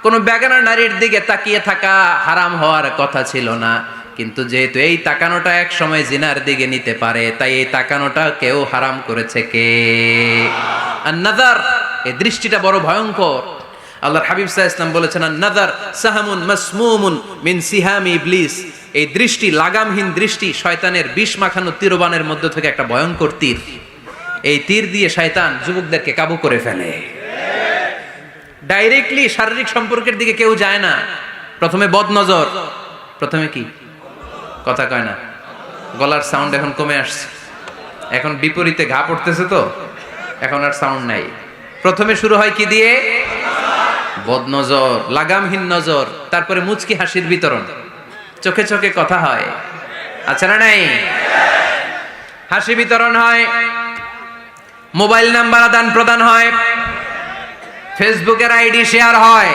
কোন বেগানা নারীর দিকে তাকিয়ে থাকা হারাম হওয়ার কথা ছিল না, কিন্তু যেহেতু এই তাকানোটা এক সময় জিনার দিকে নিতে পারে, তাই এই তাকানোটা কেউ হারাম করেছে কে? আন-নাযার, এই দৃষ্টিটা বড় ভয়ঙ্কর। আল্লাহর হাবিব সাল্লাল্লাহু আলাইহি ওয়াসাল্লাম বলেছেন, আন-নাযার সাহামুন মাসমুমুন মিন সিহামি ইবলিস। এই দৃষ্টি, লাগামহীন দৃষ্টি, শয়তানের বিষ মাখানো তীরবানের মধ্য থেকে একটা ভয়ঙ্কর তীর। এই তীর দিয়ে শয়তান যুবকদেরকে কাবু করে ফেলে। ডাইরেক্টলি শারীরিক সম্পর্কের দিকে কেউ যায় না। প্রথমে বদনজর, প্রথমে কি কথা কয় না, গলার সাউন্ড এখন কমে আসছে, এখন বিপরীতে ঘা পড়তেছে, তো এখন আর সাউন্ড নাই। প্রথমে শুরু হয় কি দিয়ে? বদনজর, লাগামহীন নজর। তারপরে মুচকি হাসির বিতরণ, চোখে চোখে কথা হয়, আচ্ছা না নাই? হাসি বিতরণ হয়, মোবাইল নাম্বার আদান প্রদান হয়, ফেসবুকের আইডি শেয়ার হয়।